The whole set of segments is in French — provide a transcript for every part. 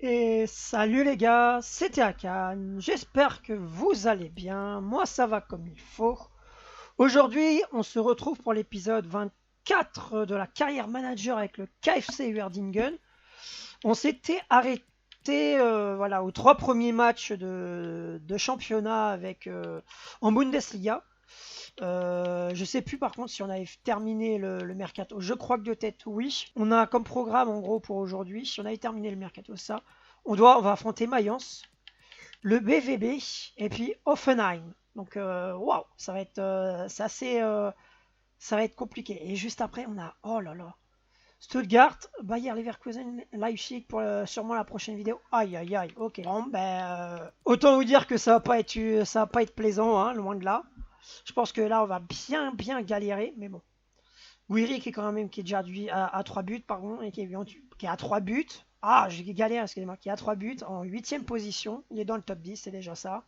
Et salut les gars, c'était Akan, j'espère que vous allez bien, moi ça va comme il faut. Aujourd'hui, on se retrouve pour l'épisode 24 de la carrière manager avec le KFC Uerdingen. On s'était arrêté voilà, aux 3 premiers matchs de championnat en Bundesliga. Je sais plus par contre si on avait terminé le mercato. Je crois que de tête, oui. On a comme programme en gros pour aujourd'hui, si on avait terminé le mercato, ça, on va affronter Mayence, le BVB et puis Offenheim. Donc waouh, ça va être ça va être compliqué. Et juste après, on a oh là là, Stuttgart, Bayer Leverkusen, Leipzig pour sûrement la prochaine vidéo. Aïe aïe aïe. Ok. Bon ben autant vous dire que ça va pas être plaisant, hein, loin de là. Je pense que là, on va bien galérer, mais bon. Guiri qui est déjà à 3 buts, pardon, et qui est à 3 buts. Ah, j'ai galéré, excusez-moi, qui est à 3 buts en 8ème position. Il est dans le top 10, c'est déjà ça.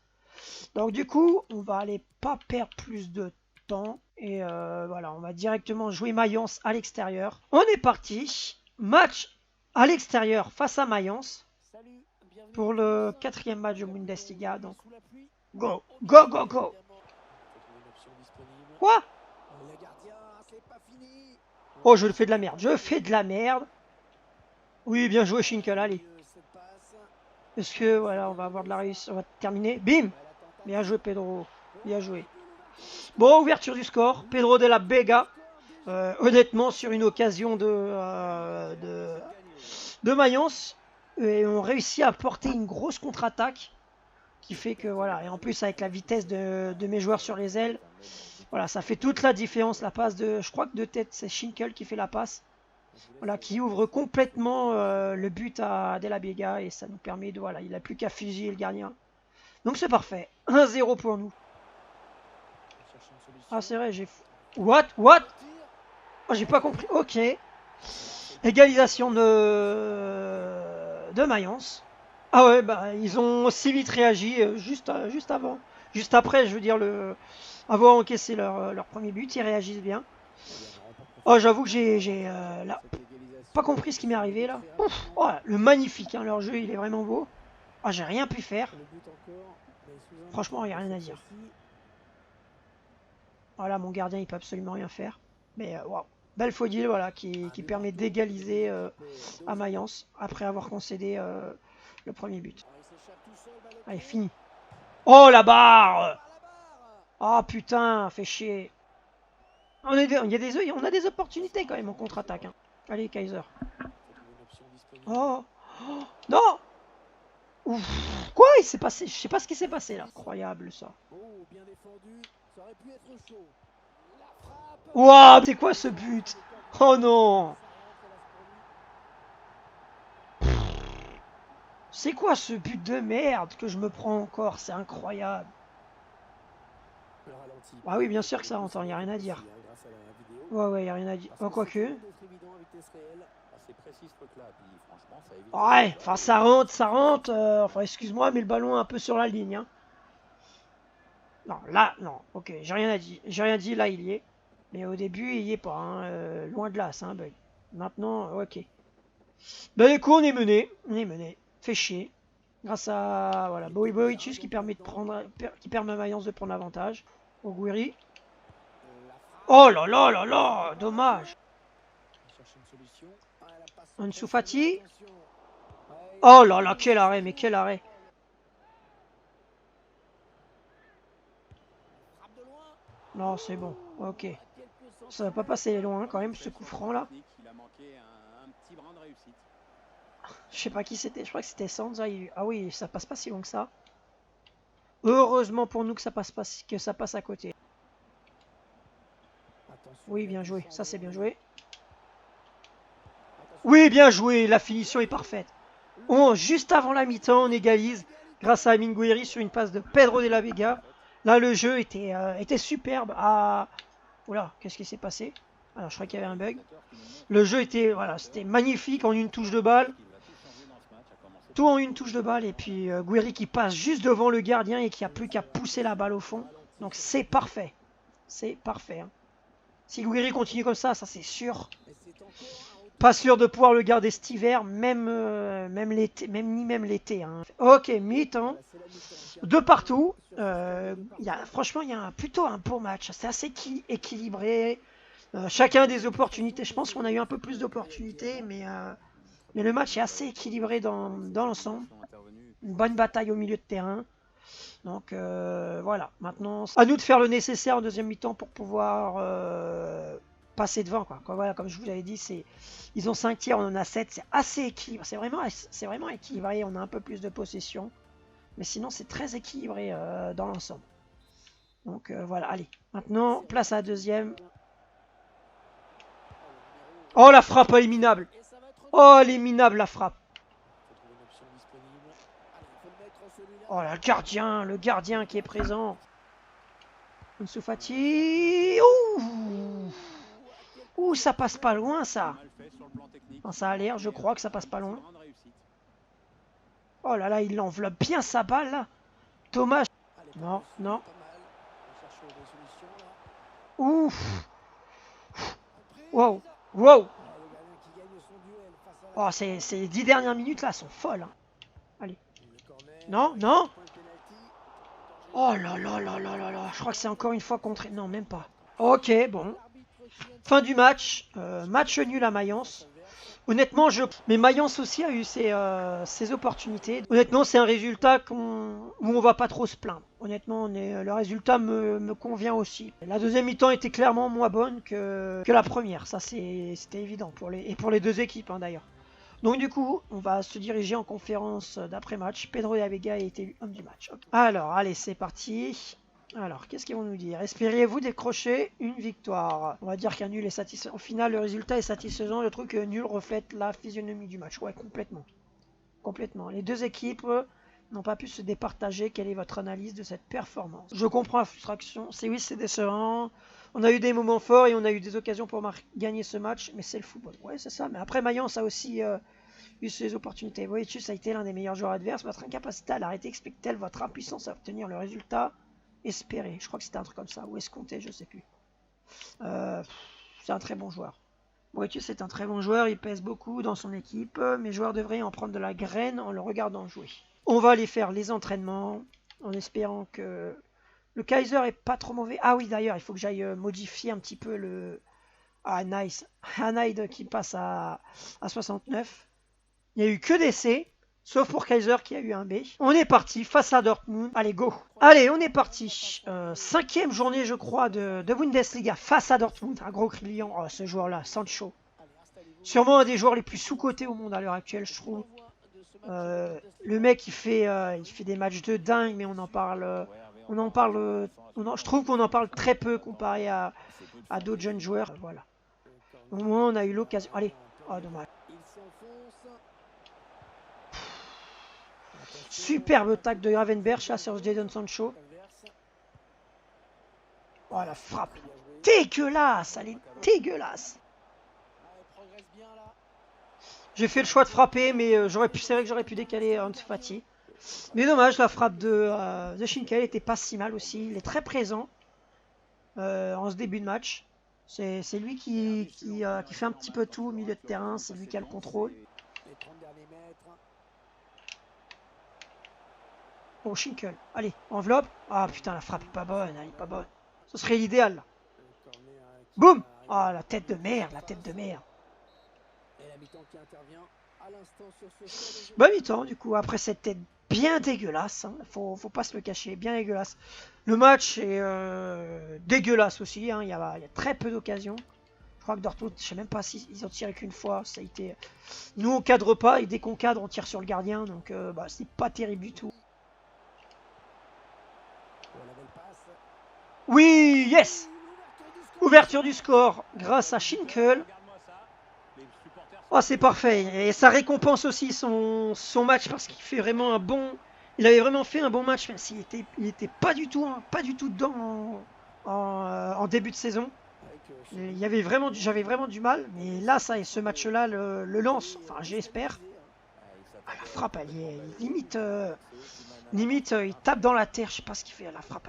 Donc du coup, on va aller pas perdre plus de temps. Et voilà, on va directement jouer Mayence à l'extérieur. On est parti. Match à l'extérieur face à Mayence. Pour le 4e match de Bundesliga. Donc, go, go, go, go. Quoi? Oh, je fais de la merde. Je fais de la merde. Oui, bien joué, Schinkel. Allez. Est-ce que, voilà, on va avoir de la réussite. On va terminer. Bim. Bien joué, Pedro. Bien joué. Bon, ouverture du score. Pedro de la Vega. Honnêtement, sur une occasion de Mayence. Et on réussit à porter une grosse contre-attaque. Qui fait que, voilà. Et en plus, avec la vitesse de mes joueurs sur les ailes. Voilà, ça fait toute la différence, la passe de... Je crois que de tête, c'est Schinkel qui fait la passe. Voilà, qui ouvre complètement le but à De La Vega. Et ça nous permet de... Voilà, il n'a plus qu'à fusiller le gardien. Donc c'est parfait. 1-0 pour nous. Ah, c'est vrai, j'ai... What? Oh, j'ai pas compris. Ok. Égalisation de Mayence. Ah ouais, bah, ils ont aussi vite réagi juste avant. Juste après, je veux dire, avoir encaissé leur premier but, ils réagissent bien. Oh, j'avoue que j'ai là, pas compris ce qui m'est arrivé là. Ouf, oh, le magnifique, hein, leur jeu, il est vraiment beau. Ah, j'ai rien pu faire. Franchement, il n'y a rien à dire. Voilà, mon gardien, il peut absolument rien faire. Mais waouh. Belle faudille, voilà, qui permet d'égaliser à Mayence après avoir concédé le premier but. Allez, fini. Oh, la barre! Oh putain, fait chier. On a des opportunités quand même en contre-attaque. Hein. Allez, Kaiser. Oh, oh non! Ouf. Quoi il s'est passé? Je sais pas ce qui s'est passé là. Incroyable ça. Waouh, c'est quoi ce but? Oh non! C'est quoi ce but de merde que je me prends encore? C'est incroyable. Ah oui, bien sûr que ça rentre, il n'y a rien à dire. Ouais, il n'y a rien à dire. Oh, quoique. Ouais, enfin ça rentre. Enfin, excuse-moi, mais le ballon est un peu sur la ligne. Hein. Non, là, non. Ok, j'ai rien dit. J'ai rien dit, là, il y est. Mais au début, il y est pas. Hein. Loin de là, c'est un bug. Maintenant, ok. Ben, du coup, on est mené. Fait chier. Grâce à voilà, Boichus qui permet à Mayence de prendre l'avantage. Oguiri. Oh là là là là, dommage. Ansu Fati. Oh là là, quel arrêt, mais quel arrêt. Non, c'est bon, ok. Ça va pas passer loin quand même, ce coup franc là. Je sais pas qui c'était, je crois que c'était Sands. Ah oui, ça passe pas si long que ça. Heureusement pour nous que ça passe à côté. Oui, bien joué, ça c'est bien joué. Oui, bien joué, la finition est parfaite. Juste avant la mi-temps, on égalise grâce à Amin Gouiri sur une passe de Pedro de la Vega. Là, le jeu était superbe. Ah, oula, qu'est-ce qui s'est passé? Alors, je crois qu'il y avait un bug. Le jeu était, voilà, c'était magnifique en une touche de balle. Tout en une touche de balle. Et puis, Gouiri qui passe juste devant le gardien et qui a plus qu'à pousser la balle au fond. Donc, c'est parfait. C'est parfait. Hein. Si Gouiri continue comme ça c'est sûr. Pas sûr de pouvoir le garder cet hiver, même l'été, même l'été. Hein. Ok, mi-temps. De partout. Franchement, il y a plutôt un beau match. C'est assez équilibré. Chacun des opportunités. Je pense qu'on a eu un peu plus d'opportunités, mais le match est assez équilibré dans l'ensemble. Une bonne bataille au milieu de terrain. Donc voilà, maintenant, à nous de faire le nécessaire en deuxième mi-temps pour pouvoir passer devant. Quoi. Voilà, comme je vous l'avais dit, ils ont 5 tirs, on en a 7, c'est assez équilibré. C'est vraiment équilibré, on a un peu plus de possession. Mais sinon, c'est très équilibré dans l'ensemble. Donc voilà, allez. Maintenant, place à la deuxième. Oh, la frappe éliminable. Oh, elle est minable, la frappe. Oh, le gardien qui est présent. Ansu Fati. Ouh. Ouh, ça passe pas loin, ça. Enfin, ça a l'air, je crois que ça passe pas loin. Oh là là, il enveloppe bien sa balle, là. Thomas. Non, non. Ouf. Wow. Wow. Oh, ces 10 dernières minutes, là, sont folles. Hein. Allez. Non, non. Oh là là là là là là. Je crois que c'est encore une fois contre... Non, même pas. Ok, bon. Fin du match. Match nul à Mayence. Honnêtement, mais Mayence aussi a eu ses opportunités. Honnêtement, c'est un résultat où on va pas trop se plaindre. Honnêtement, le résultat me convient aussi. La deuxième mi-temps était clairement moins bonne que la première. Ça, c'était évident pour les deux équipes, hein, d'ailleurs. Donc du coup, on va se diriger en conférence d'après-match. Pedro de la Vega a été élu homme du match. Okay. Alors, allez, c'est parti. Alors, qu'est-ce qu'ils vont nous dire? Espériez-vous décrocher une victoire? On va dire qu'un nul est satisfaisant. Au final, le résultat est satisfaisant. Je trouve que nul reflète la physionomie du match. Ouais, complètement. Complètement. Les deux équipes n'ont pas pu se départager. Quelle est votre analyse de cette performance? Je comprends la frustration. Oui, c'est décevant. On a eu des moments forts et on a eu des occasions pour gagner ce match, mais c'est le football. Ouais, c'est ça. Mais après, Mayence a aussi eu ses opportunités. Voitus a été l'un des meilleurs joueurs adverses. Votre incapacité à l'arrêter explique-t-elle votre impuissance à obtenir le résultat espéré? Je crois que c'était un truc comme ça. Ou escompté, je sais plus. C'est un très bon joueur. Voitus est un très bon joueur. Il pèse beaucoup dans son équipe. Mes joueurs devraient en prendre de la graine en le regardant jouer. On va aller faire les entraînements en espérant que... Le Kaiser est pas trop mauvais. Ah oui, d'ailleurs, il faut que j'aille modifier un petit peu le... Ah, nice. Hanaid qui passe à 69. Il n'y a eu que des C, sauf pour Kaiser qui a eu un B. On est parti face à Dortmund. Allez, go. Allez, on est parti. 5e journée, je crois, de Bundesliga face à Dortmund. Un gros client, oh, ce joueur-là, Sancho. Sûrement un des joueurs les plus sous-cotés au monde à l'heure actuelle, je trouve. Le mec, il fait des matchs de dingue, mais on en parle... je trouve qu'on en parle très peu comparé à d'autres jeunes joueurs. Voilà. Au moins, on a eu l'occasion. Allez. Oh, dommage. Superbe tacle de Gravenberch là sur Jadon Sancho. Oh, la frappe. Dégueulasse. Elle est dégueulasse. J'ai fait le choix de frapper, mais c'est vrai que j'aurais pu décaler Ansu Fati. Mais dommage, la frappe de Schinkel était pas si mal aussi. Il est très présent en ce début de match. C'est lui qui fait un petit peu tout au milieu de terrain. C'est lui qui a le contrôle. Oh, Schinkel. Allez, enveloppe. Ah putain, la frappe est pas bonne. Elle est pas bonne. Ce serait l'idéal. Boum. Ah, la tête de merde, la tête de merde. Bah mi-temps du coup, après cette tête bien dégueulasse, hein, faut pas se le cacher, bien dégueulasse. Le match est dégueulasse aussi, hein, il y a très peu d'occasions. Je crois que Dortmund, je sais même pas s'ils ont tiré qu'une fois, ça a été... Nous on cadre pas et dès qu'on cadre on tire sur le gardien, donc bah, c'est pas terrible du tout. Oui, yes. Ouverture du score grâce à Schinkel. Oh, c'est parfait. Et ça récompense aussi son match parce qu'il fait vraiment un bon... Il avait vraiment fait un bon match, même s'il était pas du tout dedans en début de saison. J'avais vraiment du mal, mais là, ce match-là le lance. Enfin, j'espère. Ah, la frappe, elle est limite... limite, il tape dans la terre. Je sais pas ce qu'il fait. La frappe,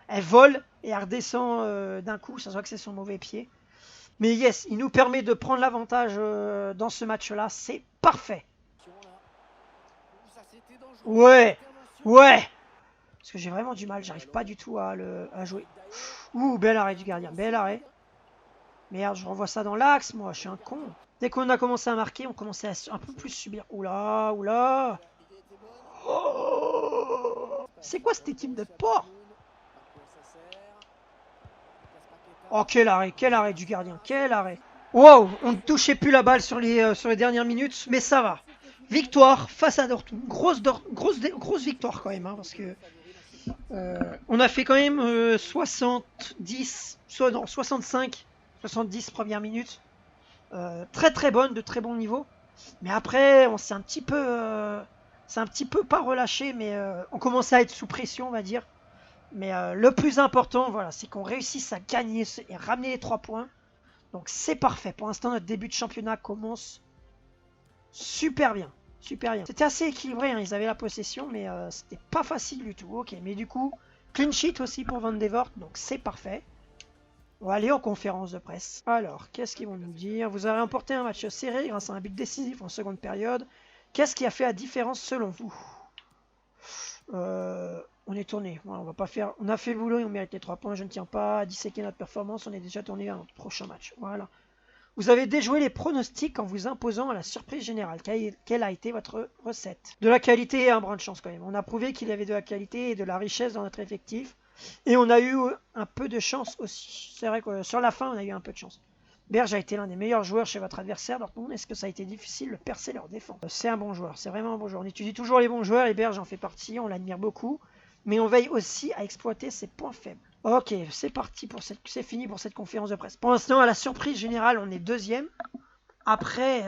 elle vole et elle redescend d'un coup. Ça se voit que c'est son mauvais pied. Mais yes, il nous permet de prendre l'avantage dans ce match-là. C'est parfait. Ouais, ouais. Parce que j'ai vraiment du mal. J'arrive pas du tout à jouer. Ouh, bel arrêt du gardien. Bel arrêt. Merde, je renvoie ça dans l'axe, moi. Je suis un con. Dès qu'on a commencé à marquer, on commençait à un peu plus subir. Oula, oula. Oh, c'est quoi cette équipe de porc? Oh, quel arrêt du gardien. Quel arrêt. Wow, on ne touchait plus la balle sur les dernières minutes, mais ça va. Victoire face à Dortmund. Grosse victoire quand même, hein, parce que on a fait quand même 70, non, 65, 70 premières minutes. Très très bonne, de très bon niveau. Mais après, on s'est un petit peu, c'est un petit peu pas relâché, mais on commençait à être sous pression, on va dire. Mais le plus important, voilà, c'est qu'on réussisse à gagner et ramener les 3 points. Donc c'est parfait. Pour l'instant, notre début de championnat commence super bien. Super bien. C'était assez équilibré, hein. Ils avaient la possession, mais c'était pas facile du tout. Ok, mais du coup, clean sheet aussi pour Van de Voort, donc c'est parfait. On va aller en conférence de presse. Alors, qu'est-ce qu'ils vont nous dire? Vous avez remporté un match serré grâce à un but décisif en seconde période. Qu'est-ce qui a fait la différence selon vous? On est tourné. Voilà, on va pas faire. On a fait le boulot et on mérite les 3 points. Je ne tiens pas à disséquer notre performance. On est déjà tourné vers notre prochain match. Voilà. Vous avez déjoué les pronostics en vous imposant à la surprise générale. Quelle a été votre recette? De la qualité et un brin de chance quand même. On a prouvé qu'il y avait de la qualité et de la richesse dans notre effectif. Et on a eu un peu de chance aussi. C'est vrai que sur la fin, on a eu un peu de chance. Berge a été l'un des meilleurs joueurs chez votre adversaire. Dortmund, est-ce que ça a été difficile de percer leur défense? C'est un bon joueur, c'est vraiment un bon joueur. On étudie toujours les bons joueurs et Berge en fait partie, on l'admire beaucoup. Mais on veille aussi à exploiter ses points faibles. Ok, c'est parti, c'est fini pour cette conférence de presse. Pour l'instant, à la surprise générale, on est deuxième. Après,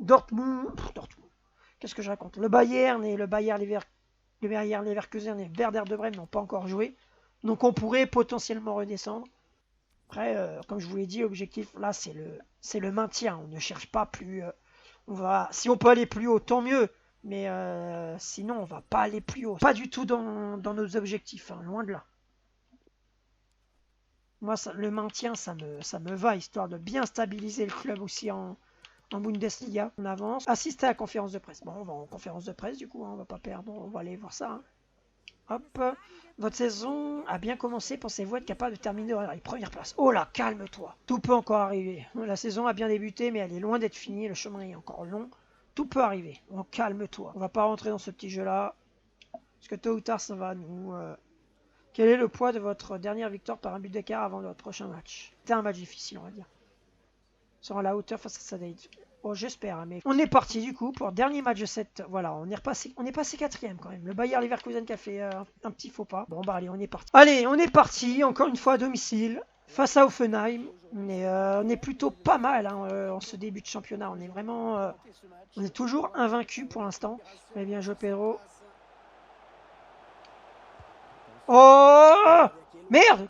Dortmund, qu'est-ce que je raconte? Le Bayern et le Bayer Leverkusen et Werder de Brême n'ont pas encore joué. Donc on pourrait potentiellement redescendre. Après, comme je vous l'ai dit, l'objectif là, c'est le maintien. On ne cherche pas plus. Si on peut aller plus haut, tant mieux. Mais sinon, on va pas aller plus haut. Pas du tout dans nos objectifs, hein, loin de là. Moi, le maintien, ça me va, histoire de bien stabiliser le club aussi en Bundesliga. On avance. Assister à la conférence de presse. Bon, on va en conférence de presse, du coup, hein, on va pas perdre. On va aller voir ça. Hein. Hop. Votre saison a bien commencé. Pensez-vous être capable de terminer dans les premières places? Oh là, calme-toi. Tout peut encore arriver. La saison a bien débuté, mais elle est loin d'être finie. Le chemin est encore long. Tout peut arriver. Oh, calme-toi. On va pas rentrer dans ce petit jeu-là. Parce que tôt ou tard, ça va nous... Quel est le poids de votre dernière victoire par un but d'écart avant votre prochain match? C'était un match difficile, on va dire. Sera à la hauteur face à Sadate. Oh, j'espère, mais on est parti du coup pour le dernier match de cette. Voilà, on est passé quatrième quand même. Le Bayer Leverkusen qui a fait un petit faux pas. Bon, bah allez, on est parti. Allez, on est parti, encore une fois à domicile, face à Hoffenheim. On est plutôt pas mal hein, en ce début de championnat. On est vraiment. On est toujours invaincu pour l'instant. Eh bien joué, Pedro. Oh merde!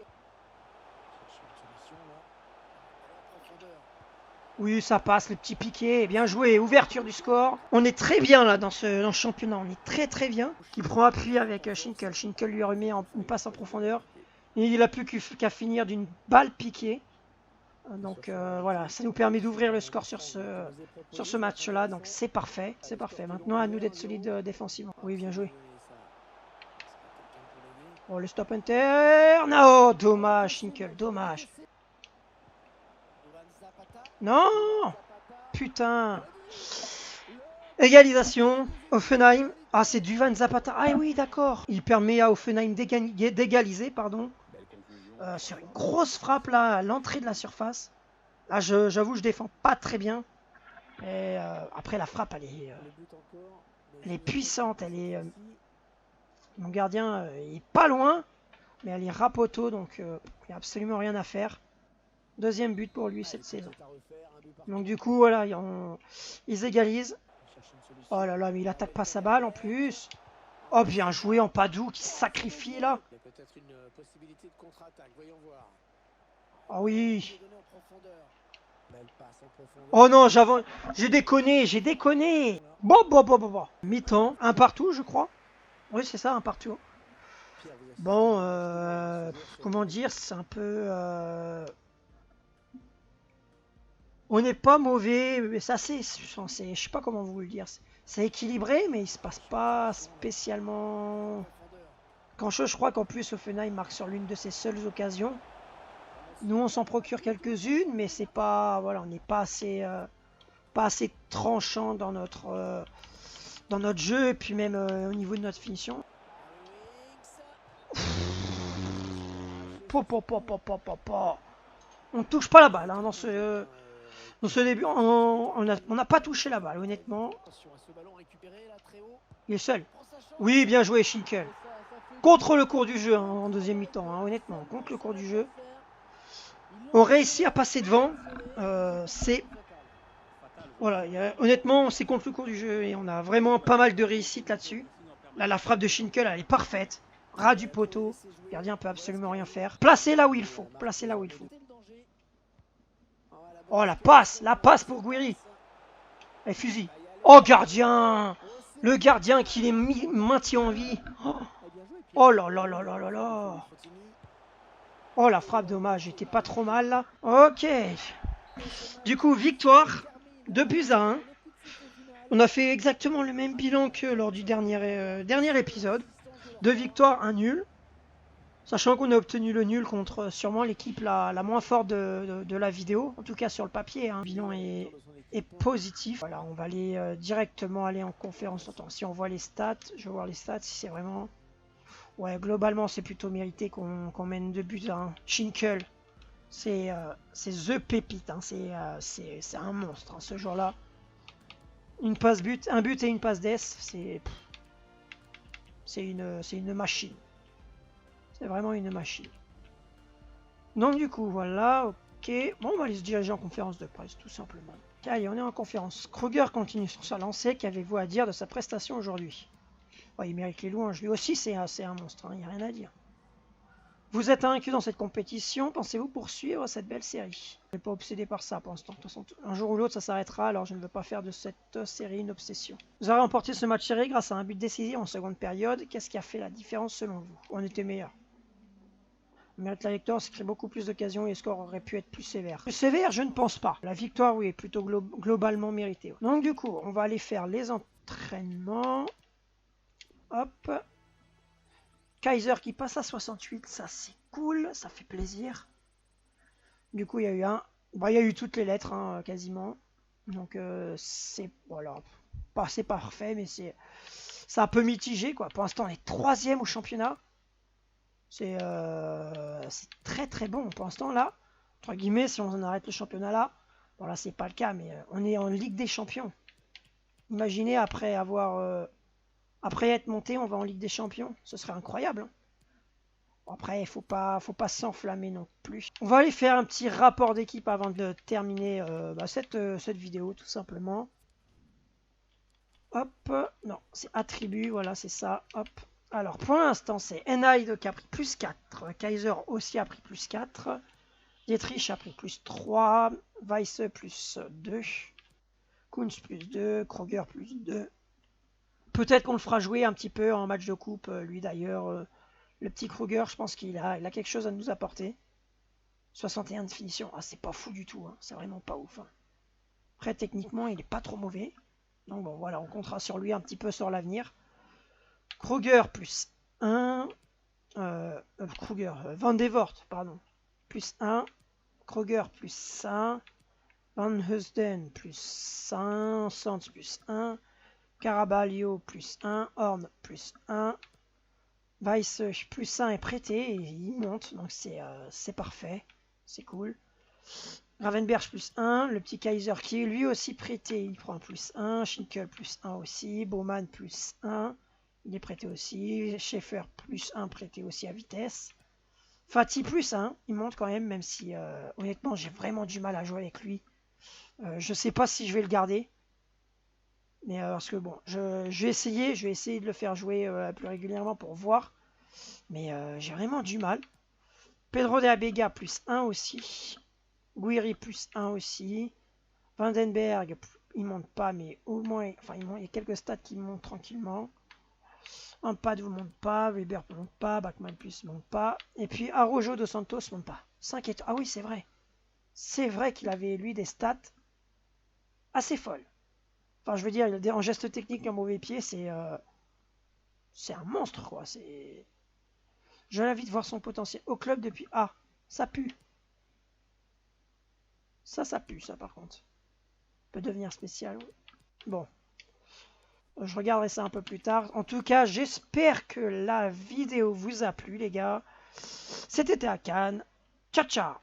Oui, ça passe, le petit piqué. Bien joué, ouverture du score. On est très bien là dans ce championnat. On est très très bien. Il prend appui avec Schinkel. Schinkel lui remet une passe en profondeur. Et il n'a plus qu'à finir d'une balle piquée. Donc voilà, ça nous permet d'ouvrir le score sur ce match-là. Donc c'est parfait. C'est parfait. Maintenant, à nous d'être solides défensivement. Oui, bien joué. Oh, le stop inter. Non, dommage, Schinkel, dommage. Non! Putain! Égalisation. Hoffenheim. Ah, c'est du Van Zapata. Ah oui, d'accord. Il permet à Hoffenheim d'égaliser, pardon. Sur une grosse frappe là, à l'entrée de la surface. Là, j'avoue, je défends pas très bien. Et après, la frappe, elle est puissante. Mon gardien est pas loin, mais elle est rapoteau, donc il n'y a absolument rien à faire. Deuxième but pour lui cette saison. Donc du coup, voilà, ils égalisent. Oh là là, mais il attaque pas sa balle en plus. Oh, bien joué en Padou qui se sacrifie là. Ah oui. Oh non, j'ai déconné. Bon. Mi-temps, un partout, je crois. Oui, c'est ça, un partout. Bon, comment dire, c'est un peu... On n'est pas mauvais, mais ça c'est, je sais pas comment vous le dire. C'est équilibré, mais il se passe pas spécialement grand-chose. Je crois qu'en plus, Offenheim marque sur l'une de ses seules occasions. Nous, on s'en procure quelques-unes, mais c'est pas, voilà, on n'est pas assez tranchant dans notre jeu et puis même au niveau de notre finition. On ne touche pas la balle hein, dans ce début. On n'a pas touché la balle, honnêtement. Il est seul. Oui, bien joué, Schinkel. Contre le cours du jeu hein, en deuxième mi-temps, hein, honnêtement, contre le cours du jeu. On réussit à passer devant. C'est... Voilà, honnêtement, c'est contre le cours du jeu et on a vraiment pas mal de réussite là-dessus. Là, la frappe de Schinkel, elle est parfaite. Ras du poteau. Le gardien peut absolument rien faire. Placez là où il faut. Placez là où il faut. Oh, la passe pour Guiri. Et fusil. Oh, gardien. Le gardien qui les maintient en vie. Oh là là là là là là. Oh, la frappe dommage, j'étais pas trop mal là. Ok. Du coup, victoire. 2-1. On a fait exactement le même bilan que lors du dernier épisode. 2 victoires, 1 nul. Sachant qu'on a obtenu le nul contre sûrement l'équipe la moins forte de la vidéo. En tout cas sur le papier, hein. Le bilan est positif. Voilà, on va aller directement aller en conférence. Attends, si on voit les stats, je vais voir les stats si c'est vraiment... Ouais, globalement c'est plutôt mérité qu'on mène 2-1. Hein. Schinkel, c'est the pépite. Hein. C'est un monstre hein, ce jour-là. Un but et une passe d'ess, c'est une machine. C'est vraiment une machine. Donc du coup, voilà, ok. Bon, on va aller se diriger en conférence de presse, tout simplement. Allez, on est en conférence. Kruger continue sur sa lancée. Qu'avez-vous à dire de sa prestation aujourd'hui? Ouais, il mérite les louanges. Lui aussi, c'est un monstre, il n'y a rien à dire. Vous êtes invaincu dans cette compétition. Pensez-vous poursuivre cette belle série? Je ne suis pas obsédé par ça pour l'instant. De toute façon, un jour ou l'autre, ça s'arrêtera. Alors, je ne veux pas faire de cette série une obsession. Vous avez remporté ce match serré grâce à un but décisif en seconde période. Qu'est-ce qui a fait la différence selon vous? On était meilleur. On mérite la victoire, c'est qu'il y a beaucoup plus d'occasions et le score aurait pu être plus sévère. Plus sévère, je ne pense pas. La victoire, oui, est plutôt globalement méritée. Donc, du coup, on va aller faire les entraînements. Hop. Kaiser qui passe à 68, ça c'est cool, ça fait plaisir. Du coup, il y a eu il y a eu toutes les lettres, hein, quasiment. Donc, c'est voilà, c'est parfait, mais c'est un peu mitigé, quoi. Pour l'instant, on est 3e au championnat. C'est très très bon. Pour l'instant, là, entre guillemets, si on arrête le championnat là, bon là, c'est pas le cas, mais on est en Ligue des Champions. Imaginez après être monté, on va en Ligue des Champions. Ce serait incroyable. Hein. Après, il faut pas s'enflammer non plus. On va aller faire un petit rapport d'équipe avant de terminer cette vidéo, tout simplement. Hop, non, c'est attribut, voilà, c'est ça. Hop. Alors, pour l'instant, c'est Enide qui a pris plus 4. Kaiser aussi a pris plus 4. Dietrich a pris plus 3. Weiss plus 2. Kunz plus 2. Kruger plus 2. Peut-être qu'on le fera jouer un petit peu en match de coupe, lui d'ailleurs. Le petit Kruger, je pense qu'il a quelque chose à nous apporter. 61 de finition. Ah, c'est pas fou du tout. Hein. C'est vraiment pas ouf. Hein. Après, techniquement, il est pas trop mauvais. Donc bon, voilà, on comptera sur lui un petit peu sur l'avenir. Kruger plus 1. Van de Voort, pardon. Plus 1. Kruger plus 1. Van Heusden plus 1. Sands plus 1. Caraballo plus 1. Horn plus 1. Weiss plus 1 est prêté et il monte, donc c'est parfait. C'est cool. Gravenberch plus 1. Le petit Kaiser qui est lui aussi prêté, il prend plus 1. Schinkel plus 1 aussi. Baumann plus 1. Il est prêté aussi. Schaeffer plus 1 prêté aussi à vitesse. Fati plus 1. Il monte quand même si honnêtement j'ai vraiment du mal à jouer avec lui. Je sais pas si je vais le garder. Mais parce que bon, je vais essayer de le faire jouer plus régulièrement pour voir. Mais j'ai vraiment du mal. Pedro de Abega plus 1 aussi. Guiri plus 1 aussi. Vandenberg, il monte pas, mais au moins, enfin, il y a quelques stats qui montent tranquillement. Ampad ne monte pas, Weber ne monte pas, Bachmann plus ne monte pas. Et puis Araujo dos Santos ne monte pas. 5 étoiles. Ah oui, c'est vrai. C'est vrai qu'il avait lui des stats assez folle. Enfin, je veux dire, il a en geste technique un mauvais pied, c'est un monstre, quoi. Je l'invite voir son potentiel au club depuis... Ah, ça pue. Ça pue, ça, par contre. Peut devenir spécial, oui. Bon. Je regarderai ça un peu plus tard. En tout cas, j'espère que la vidéo vous a plu, les gars. C'était à Cannes. Ciao, ciao.